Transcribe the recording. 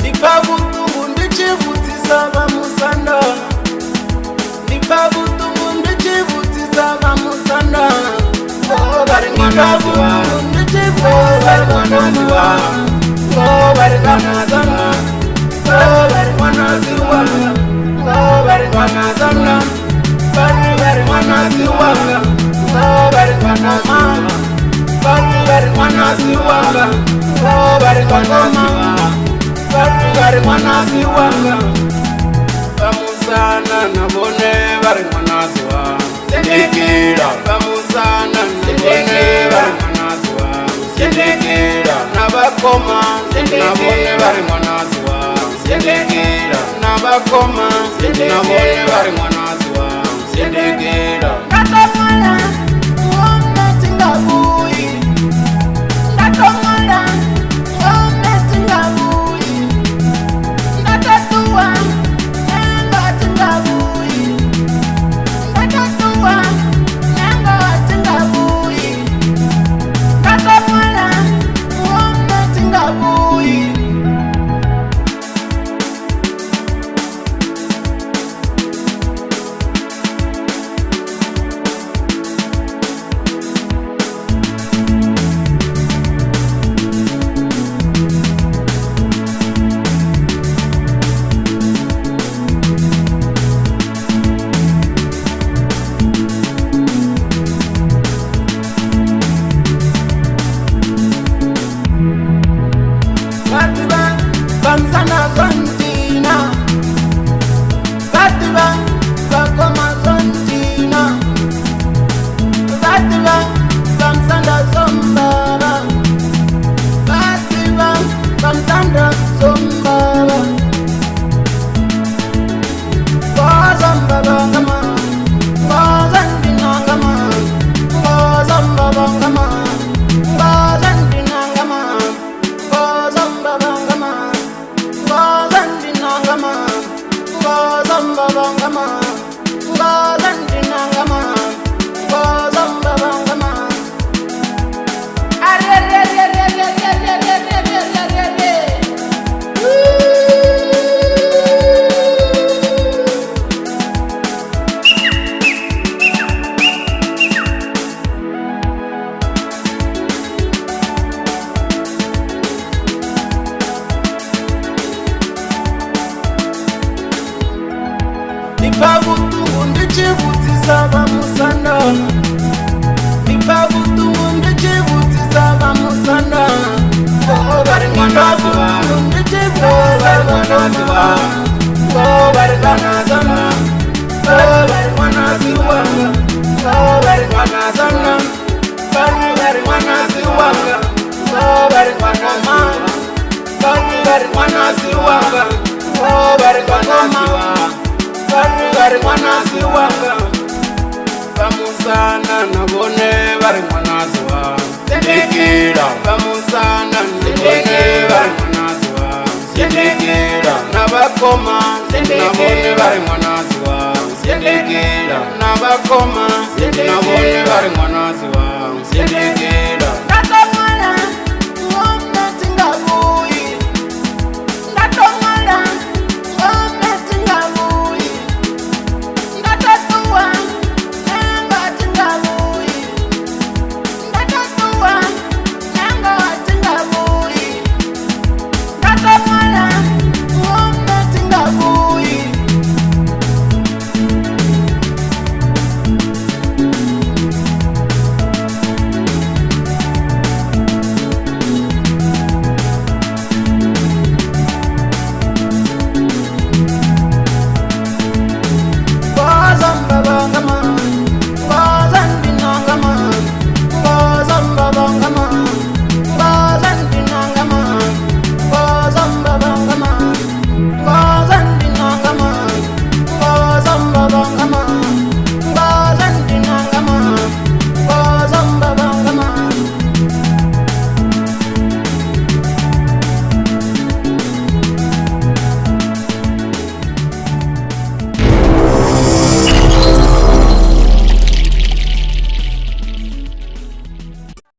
Nipabutungu ndichivutisa vamusanda, nipabutungu ndichivutisa vamusanda. Oh, bari nipabutungu ndichivutisa vamusanda. Oh, bari vamusanda. Oh, bari mwanasiwanga. Oh, bari mwanasanda. Bari mwanasiwanga. Oh, bari mwanasanda. Bari mwanasiwanga. Oh, bari mwanasanda. Bari mwanasi wanga bamusana nabone bari mwanasi wanga sendekera bamusana nabone bari mwanasi wanga sendekera nabakoma nabone bari mwanasi wanga sendekera nabakoma nabone bari mwanasi wanga sendekera natomala uombe tingabuyi natomala uombe tingabuyi Nipabutungu ndichivutisa vamusanda, nipabutungu ndichivutisa vamusanda. Oh, bari mwanasi wanga, ndichivutisa vamusanda. Oh, bari mwanasanda. Oh, bari mwanasi wanga. Oh, bari mwanasanda. Bari mwanasi wanga. Oh, bari mwanasanda. Bari mwanasi wanga. Oh, bari mwanasi wanga. Bari mwanasi wanga bamusana nabone bari mwanasi wanga sendekera bamusana nabone bari mwanasi wanga sendekera nabakoma nabone bari mwanasi wanga sendekera nabakoma nabone